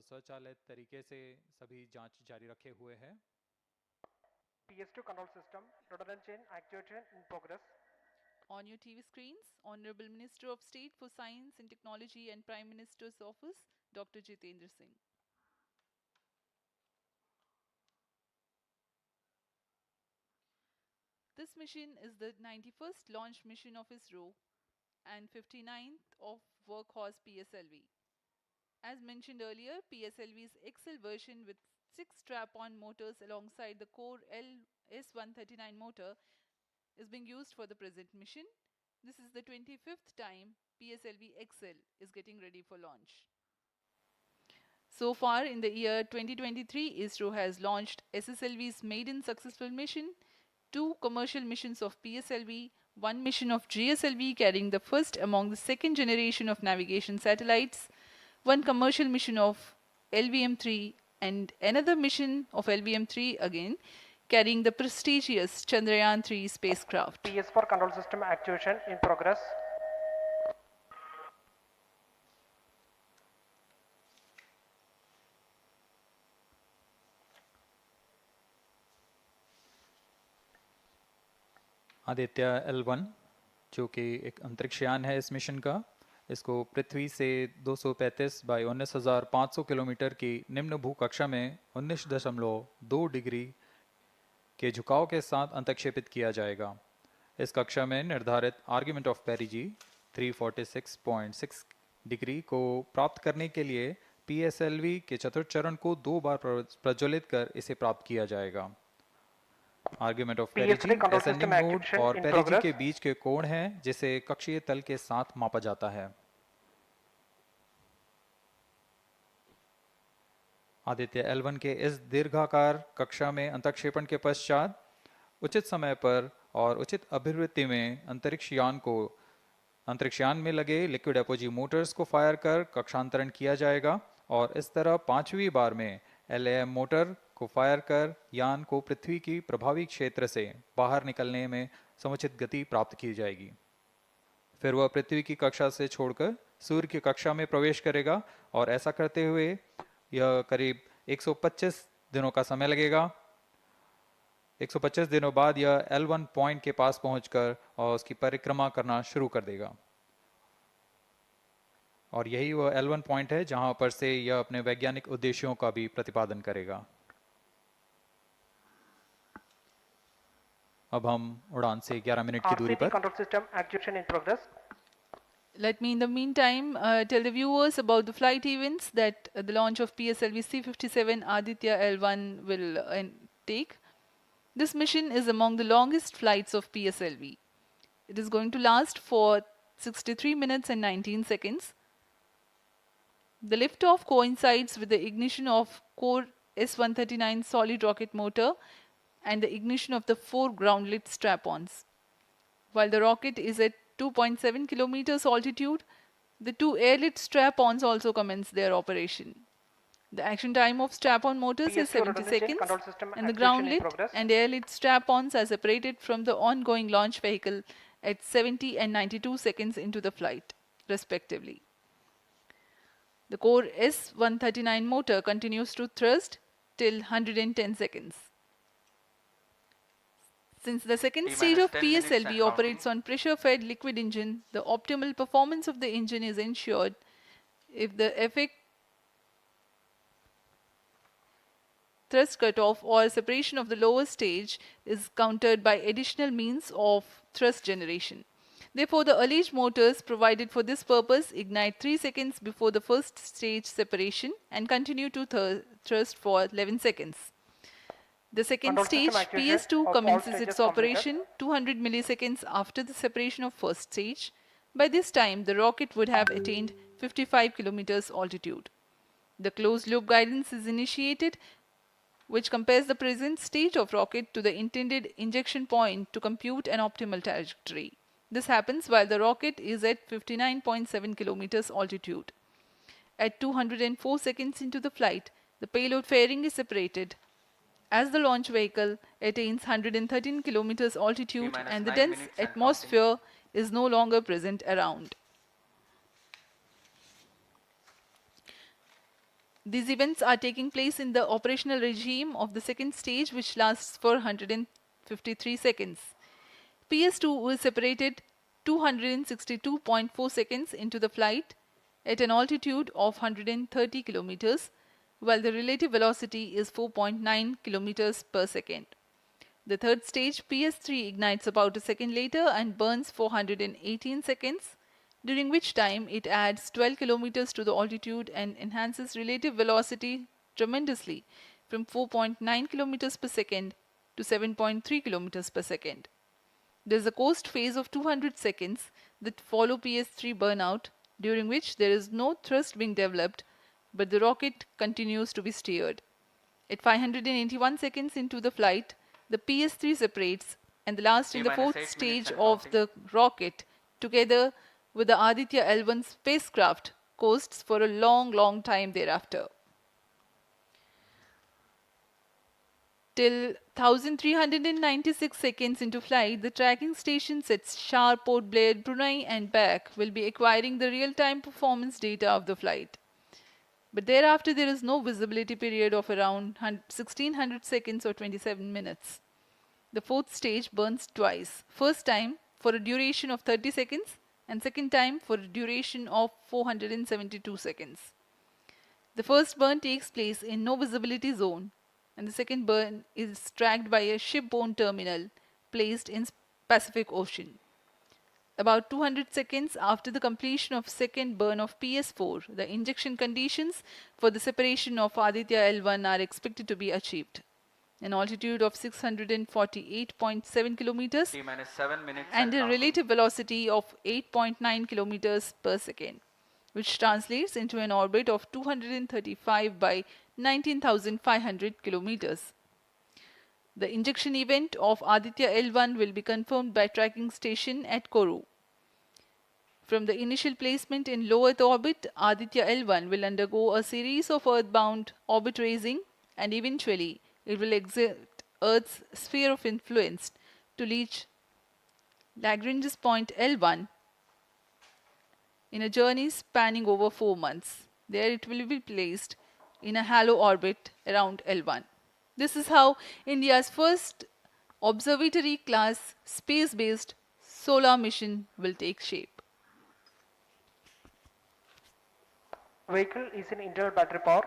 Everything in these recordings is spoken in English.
स्वचालित तरीके से सभी जांच जारी रखे हुए हैं। PS2 control system, rhododendron chain actuation in progress. On your TV screens, Honorable Minister of State for Science and Technology and Prime Minister's Office, Dr. Jitendra Singh. This mission is the 91st launch mission of ISRO and 59th of Workhorse PSLV. As mentioned earlier, PSLV's XL version with 6 strap-on motors alongside the core ys-139 motor is being used for the present mission. This is the 25th time PSLV XL is getting ready for launch. So far in the year 2023, ISRO has launched SSLV's maiden successful mission, 2 commercial missions of PSLV, 1 mission of GSLV carrying the first among the second generation of navigation satellites, 1 commercial mission of LVM-3 and another mission of LVM-3 again carrying the prestigious Chandrayaan-3 spacecraft. PS4 control system actuation in progress. Aditya L1 जो कि एक अंतरिक्षयान है इस mission का, इसको पृथ्वी से 235 by 19,500 kilometre की निम्न भूकक्षा में 19.2 डिग्री के झुकाव के साथ अंतक्षेपित किया जाएगा। इस कक्षा में निर्धारित आर्ग्यूमेंट ऑफ पेरिजी 346.6 डिग्री को प्राप्त करने के लिए PSLV के चतुर्थ चरण को 2 बार प्रज्वलित कर इसे प्राप्त किया जाएगा। आर्ग्यूमेंट ऑफ पेरिजी असेंडिंग मोड और पेरिजी के बीच के कोण है जिसे कक्षीय तल के साथ मापा जाता है। आदित्य L1 के इस दीर्घाकार कक्षा में अंतक्षेपण के पश्चात उचित समय पर और उचित अभिवृत्ति में अंतरिक्षयान में लगे लिक्विड एपोजी मोटर्स को फायर कर कक्षांतरण किया जाएगा और इस तरह 5वीं बार में LAM मोटर को फायर कर यान को पृथ्वी की प्रभावी क्षेत्र से बाहर निकलने में समुचित गति प्राप्त की जाएगी। फिर वह पृथ्वी की कक्षा से छोड़कर सूर्य की कक्षा में प्रवेश करेगा और ऐसा करते हुए यह करीब 125 दिनों का समय लगेगा। 125 दिनों बाद यह L1 पॉइंट के पास पहुंचकर और उसकी परिक्रमा करना शुरू कर देगा और यही वह L1 पॉइंट है जहां पर से यह अपने वैज्ञानिक उद्देश्यों का भी प्रतिपादन करेगा। अब हम उड़ान से 11 मिनट की दूरी पर control system actuation in progress. Let me in the meantime tell the viewers about the flight events that the launch of PSLV C-57 Aditya L1 will take. This mission is among the longest flights of PSLV. It is going to last for 63 minutes and 19 seconds. The liftoff coincides with the ignition of core S-139 solid rocket motor and the ignition of the 4 ground-lit strap-ons. While the rocket is at 2.7 kilometers altitude, the 2 air-lit strap-ons also commence their operation. The action time of strap-on motors is 70 seconds and the ground-lit and air-lit strap-ons are separated from the ongoing launch vehicle at 70 and 92 seconds into the flight, respectively. The core S-139 motor continues to thrust till 110 seconds. Since the second stage of PSLV operates on pressure-fed liquid engine, the optimal performance of the engine is ensured if the effect thrust cutoff or separation of the lower stage is countered by additional means of thrust generation. Therefore, the alleged motors provided for this purpose ignite 3 seconds before the first stage separation and continue to thrust for 11 seconds. The second stage, PS2, commences its operation 200 milliseconds after the separation of first stage. By this time, the rocket would have attained 55 kilometers altitude. The closed-loop guidance is initiated, which compares the present state of rocket to the intended injection point to compute an optimal trajectory. This happens while the rocket is at 59.7 kilometers altitude. At 204 seconds into the flight, the payload fairing is separated as the launch vehicle attains 113 kilometers altitude and the dense atmosphere is no longer present around. These events are taking place in the operational regime of the second stage, which lasts for 153 seconds. PS2 is separated 262.4 seconds into the flight at an altitude of 130 kilometers, while the relative velocity is 4.9 kilometers per second. The third stage, PS3, ignites about a second later and burns 418 seconds, during which time it adds 12 kilometers to the altitude and enhances relative velocity tremendously from 4.9 kilometers per second to 7.3 kilometers per second. There is a coast phase of 200 seconds that follow PS3 burnout, during which there is no thrust being developed, but the rocket continues to be steered. At 581 seconds into the flight, the PS3 separates, and the last in the fourth stage of the rocket, together with the Aditya L1 spacecraft, coasts for a long time thereafter. Till 1396 seconds into flight, the tracking stations at Shar, Port Blair, Brunei and back will be acquiring the real-time performance data of the flight. But thereafter there is no visibility period of around 1600 seconds or 27 minutes. The fourth stage burns twice. First time for a duration of 30 seconds and second time for a duration of 472 seconds. The first burn takes place in no visibility zone, and the second burn is tracked by a shipborne terminal placed in Pacific Ocean. About 200 seconds after the completion of second burn of PS4, the injection conditions for the separation of Aditya L1 are expected to be achieved. An altitude of 648.7 kilometers T-7 minutes and a counting. relative velocity of 8.9 kilometers per second, which translates into an orbit of 235 by 19,500 kilometers. The injection event of Aditya L1 will be confirmed by tracking station at Kourou. From the initial placement in low Earth orbit, Aditya L1 will undergo a series of earthbound orbit raising, and eventually it will exit Earth's sphere of influence to reach Lagrange's point L1 in a journey spanning over 4 months. There it will be placed in a halo orbit around L1. This is how India's first observatory class space-based solar mission will take shape. Vehicle is in internal battery power.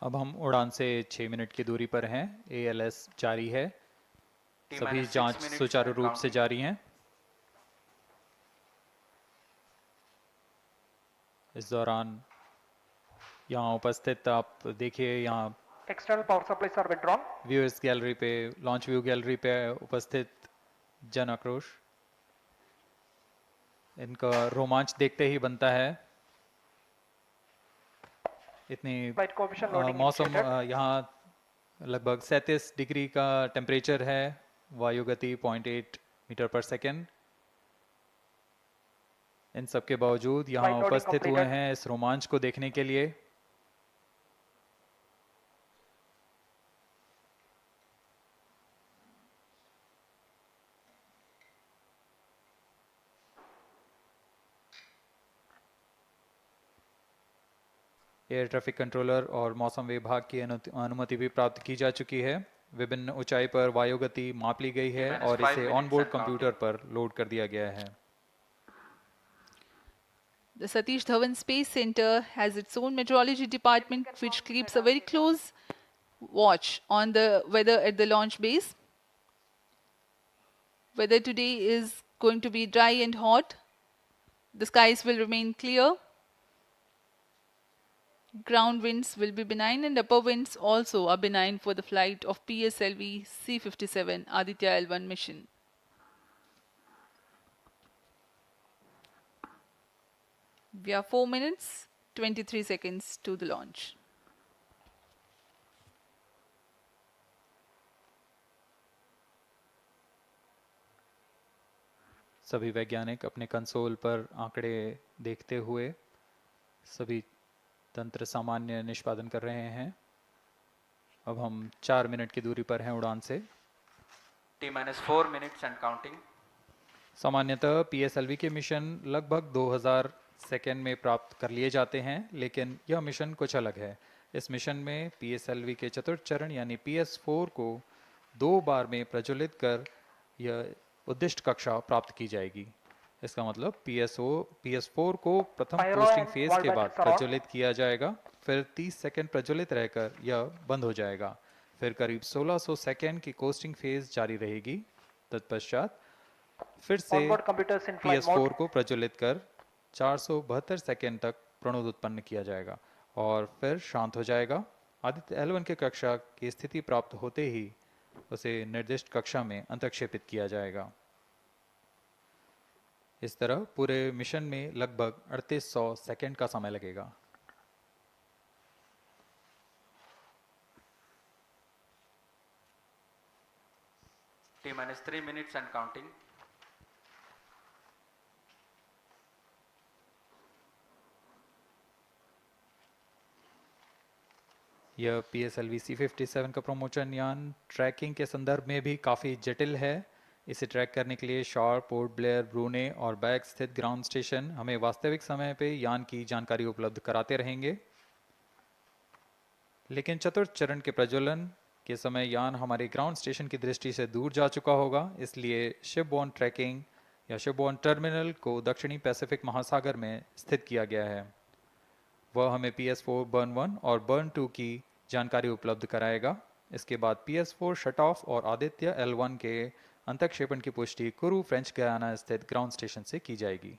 अब हम उड़ान से 6 minute की दूरी पर हैं। ALS जारी है। सभी T-6 जांच minutes सुचारू and रूप से counting. जारी हैं। इस दौरान यहाँ उपस्थित आप देखिए, यहाँ External power supplies are withdrawn. Viewers gallery पे, लॉन्च व्यू गैलरी पे उपस्थित जन आक्रोश, इनका रोमांच देखते ही बनता है। इतनी Flight coefficient loading मौसम initiated. यहाँ लगभग 37 डिग्री का टेम्परेचर है, वायु गति 0.8 मीटर पर सेकेंड। इन सब के बावजूद यहाँ Flight loading उपस्थित हुए completed. हैं इस रोमांच को देखने के लिए। एयर ट्रैफिक कंट्रोलर और मौसम विभाग की अनुमति भी प्राप्त की जा चुकी है। विभिन्न ऊंचाई पर वायु गति माप ली गई है और -5 इसे minutes ऑनबोर्ड and कंप्यूटर पर लोड कर दिया गया है। The Satish Dhawan Space Center has its own meteorology department which keeps a very close watch on the weather at the launch base. Weather today is going to be dry and hot. The skies will remain clear. Ground winds will be benign and upper winds also are benign for the flight of PSLV C-57 Aditya L1 mission. We are 4 minutes, 23 seconds to the launch. सभी वैज्ञानिक अपने console पर आंकड़े देखते हुए सभी तंत्र सामान्य निष्पादन कर रहे हैं। अब हम 4 मिनट की दूरी पर हैं उड़ान से। T-4 minutes and counting. सामान्यतः PSLV के मिशन लगभग 2000 सेकेंड में प्राप्त कर लिए जाते हैं, लेकिन यह मिशन कुछ अलग है। इस मिशन में PSLV के चतुर्थ चरण यानी PS4 को 2 बार में प्रज्वलित कर यह उद्दिष्ट कक्षा प्राप्त की जाएगी। इसका मतलब PS4 को प्रथम Pyro costing and phase wall के बाद matrix are on. प्रज्वलित किया जाएगा, फिर 30 सेकंड प्रज्वलित रहकर यह बंद हो जाएगा, फिर करीब 1600 सेकंड की कोस्टिंग फेज जारी रहेगी। तत्पश्चात फिर से Onboard computers in flight mode. PS4 को प्रज्वलित कर 472 सेकंड तक प्रणोद उत्पन्न किया जाएगा और फिर शांत हो जाएगा। आदित्य L1 के कक्षा की स्थिति प्राप्त होते ही उसे निर्दिष्ट कक्षा में अंतक्षेपित किया जाएगा। इस तरह पूरे मिशन में लगभग 3800 सेकंड का समय लगेगा। T-3 minutes and counting. यह PSLV C57 का प्रमोशन यान ट्रैकिंग के संदर्भ में भी काफ़ी जटिल है। इसे ट्रैक करने के लिए शॉर, पोर्ट ब्लेयर, ब्रूने और बैग स्थित ग्राउंड स्टेशन हमें वास्तविक समय पे यान की जानकारी उपलब्ध कराते रहेंगे। लेकिन चतुर्थ चरण के प्रज्वलन के समय यान हमारे ग्राउंड स्टेशन की दृष्टि से दूर जा चुका होगा, इसलिए शिपबॉर्न ट्रैकिंग या शिपबॉर्न टर्मिनल को दक्षिणी पैसिफिक महासागर में स्थित किया गया है। वह हमें PS4 बर्न 1 और बर्न 2 की जानकारी उपलब्ध कराएगा। इसके बाद PS4 शट ऑफ और आदित्य L1 के अंतक्षेपण की पुष्टि कुरु फ्रेंच गयाना स्थित ग्राउंड स्टेशन से की जाएगी।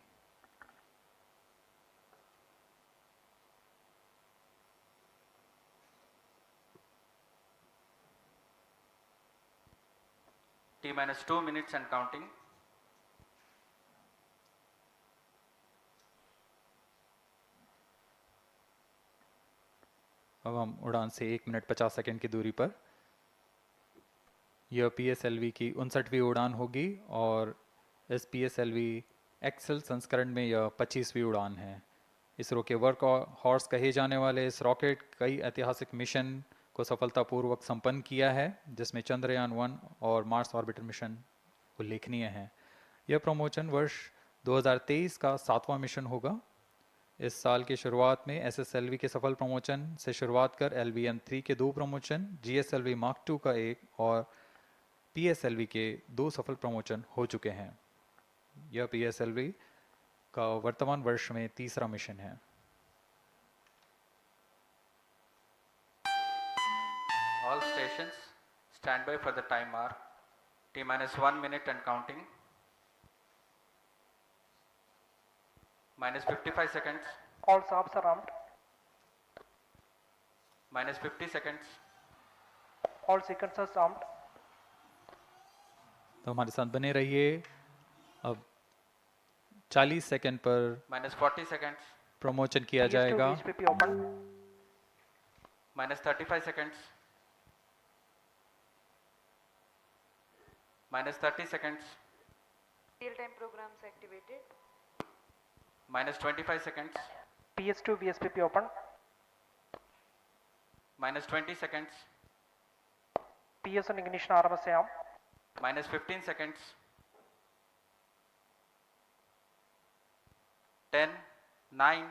T-2 minutes and counting. अब हम उड़ान से 1 मिनट 50 सेकंड की दूरी पर। यह PSLV की 59वीं उड़ान होगी और इस PSLV एक्सेल संस्करण में यह 25वीं उड़ान है। इसरो के वर्क हॉर्स कहे जाने वाले इस रॉकेट कई ऐतिहासिक मिशन को सफलतापूर्वक संपन्न किया है, जिसमें चंद्रयान 1 और मार्स ऑर्बिटर मिशन उल्लेखनीय हैं। यह प्रमोशन वर्ष 2023 का 7वां मिशन होगा। इस साल की शुरुआत में SSLV के सफल प्रमोशन से शुरुआत कर LVM-3 के 2 प्रमोशन, GSLV Mark II का 1 और PSLV के 2 सफल प्रमोशन हो चुके हैं। यह PSLV का वर्तमान वर्ष में 3रा मिशन है। All stations stand by for the time mark. T-1 minute and counting. Minus 55 seconds. All shafts are armed. Minus 50 seconds. All sequencers armed. तो हमारे साथ बने रहिए। अब 40 सेकंड पर Minus 40 seconds. प्रमोशन किया PS2 जाएगा। VHPP open. Minus 35 seconds. Minus 30 seconds. Real-time programs activated. Minus 25 seconds. PS2 VSPP open. Minus 20 seconds. PS1 ignition RMS arm. Minus 15 seconds. 10, 9,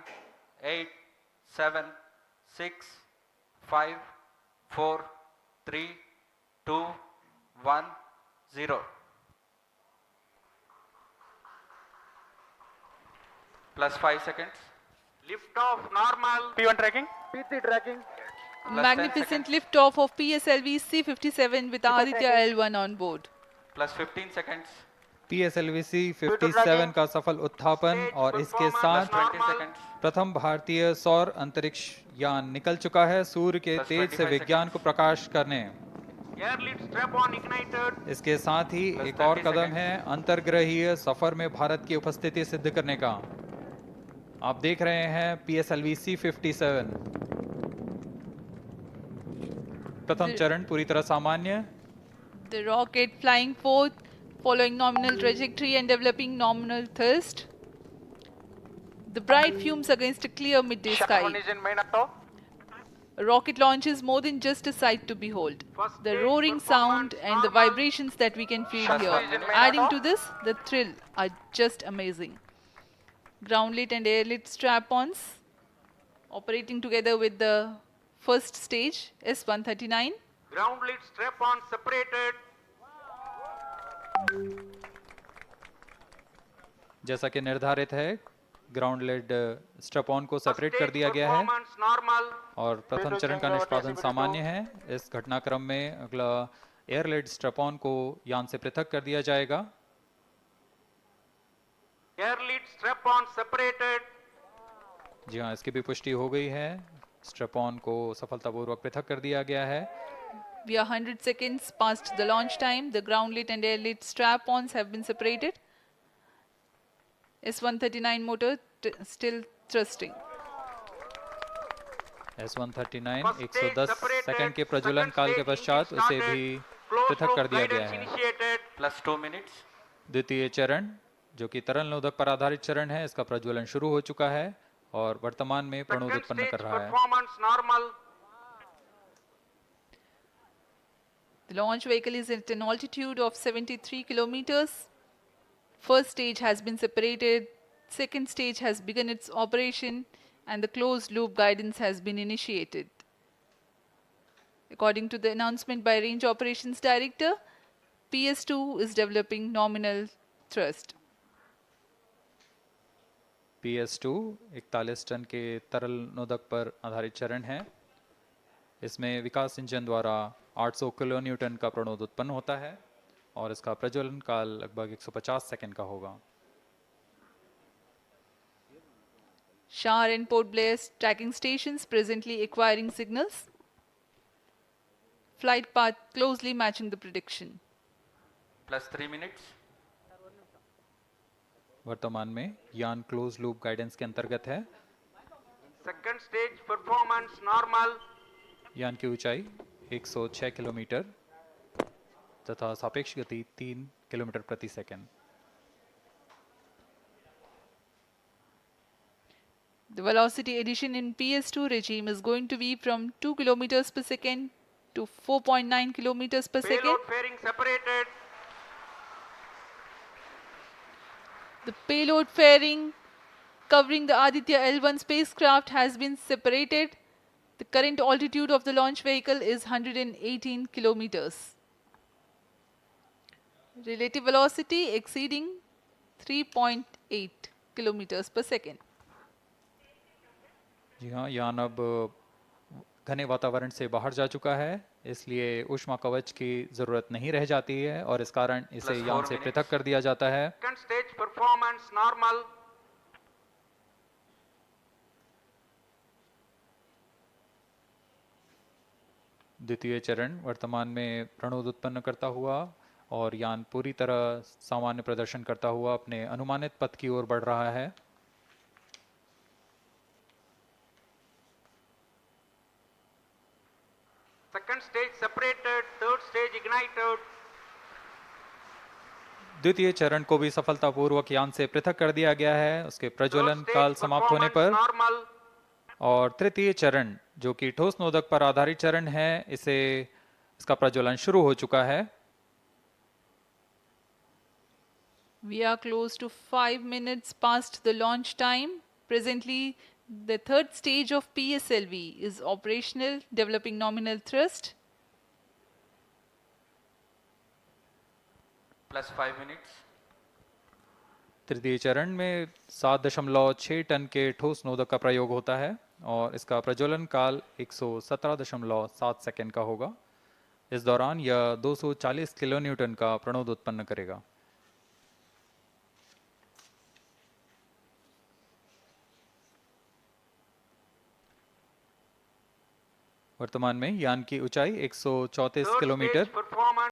8, 7, 6, 5, 4, 3, 2, 1, 0. Plus 5 seconds. Lift off normal. P1 tracking. PT tracking. Plus 10 Magnificent seconds. liftoff of PSLV C57 with Aditya L1 on board. Plus 15 seconds. PSLV C57 का सफल उत्थापन और इसके Plus साथ 20 seconds. प्रथम भारतीय सौर अंतरिक्ष यान निकल चुका है सूर्य के Plus तेज से 25 विज्ञान को प्रकाश करने। Air lead strap on ignited. इसके साथ ही Plus एक और 30 कदम seconds. है अंतर्ग्रहीय सफर में भारत की उपस्थिति सिद्ध करने का। आप देख रहे हैं PSLV C57 प्रथम चरण पूरी तरह सामान्य। The rocket flying forth, following nominal trajectory and developing nominal thrust. The bright fumes against a clear midday Shut sky. one is in main auto. A rocket launch is more than just a sight to behold. First The stage roaring sound performance and the normal. vibrations that we can feel Shut here, one is in main adding auto. to this, the thrill are just amazing. groundlet and airlet strap-ons operating together with the first stage S139. Ground lead strap on separated. जैसा कि निर्धारित है, ground lead स्ट्रप on को separate कर Stage दिया गया है performance normal. और प्रथम चरण का निष्पादन सामान्य है। इस घटनाक्रम में अगला एयर लेड स्ट्रप ऑन को यान से पृथक कर दिया जाएगा। Air lead strap on separated. जी हाँ, इसकी भी पुष्टि हो गई है। स्ट्रप ऑन को सफलतापूर्वक पृथक कर दिया गया है। We are 100 seconds past the launch time. The groundlet and airlet strap-ons have been separated. S139 motor still thrusting. S139 First stage 110 separated. Second के प्रज्वलन Second काल के stage पश्चात engine उसे started. भी Closed पृथक loop कर दिया गया guidance है। initiated. Plus 2 minutes. द्वितीय चरण जो कि तरल नोदक पर आधारित चरण है, इसका प्रज्वलन शुरू हो चुका है और वर्तमान में प्रणोद Second उत्पन्न stage कर रहा है। performance normal. The launch vehicle is at an altitude of 73 kilometers. First stage has been separated. Second stage has begun its operation and the closed loop guidance has been initiated. According to the announcement by Range Operations Director, PS2 is developing nominal thrust. PS2 41 ton के तरल नोदक पर आधारित चरण है। इसमें विकास engine द्वारा 800 kilo Newton का प्रणोद उत्पन्न होता है और इसका प्रज्वलन काल लगभग 150 सेकंड का होगा। Shar and Port Blair tracking stations presently acquiring signals. Flight path closely matching the prediction. Plus 3 minutes. वर्तमान में यान क्लोज लूप गाइडेंस के अंतर्गत है। Second stage performance normal. यान की ऊंचाई 106 किलोमीटर तथा सापेक्ष गति 3 किलोमीटर प्रति second. The velocity addition in PS2 regime is going to be from 2 kilometers per second to 4.9 kilometers per second. Payload fairing separated. The payload fairing covering the Aditya L1 spacecraft has been separated. The current altitude of the launch vehicle is 118 kilometers. Relative velocity exceeding 3.8 kilometers per second. जी हाँ, यान अब घने वातावरण से बाहर जा चुका है, इसलिए ऊष्मा कवच की जरूरत नहीं रह जाती है और इस कारण इसे Plus यान 4 से minutes. पृथक कर दिया जाता है। Second stage performance normal. द्वितीय चरण वर्तमान में प्रणोद उत्पन्न करता हुआ और यान पूरी तरह सामान्य प्रदर्शन करता हुआ अपने अनुमानित पथ की ओर बढ़ रहा है। Second stage separated. Third stage ignited. द्वितीय चरण को भी सफलतापूर्वक यान से पृथक कर दिया गया है उसके प्रज्वलन Third stage काल समाप्त होने पर। performance normal. और तृतीय चरण जो कि ठोस नोदक पर आधारित चरण है, इसका प्रज्वलन शुरू हो चुका है। We are close to 5 minutes past the launch time. Presently, the third stage of PSLV is operational, developing nominal thrust. Plus 5 minutes. तृतीय चरण में 7.6 टन के ठोस नोदक का प्रयोग होता है और इसका प्रज्वलन काल 117.7 सेकंड का होगा। इस दौरान यह 240 किलो न्यूटन का प्रणोद उत्पन्न करेगा। वर्तमान में यान की ऊंचाई 134 Third किलोमीटर stage performance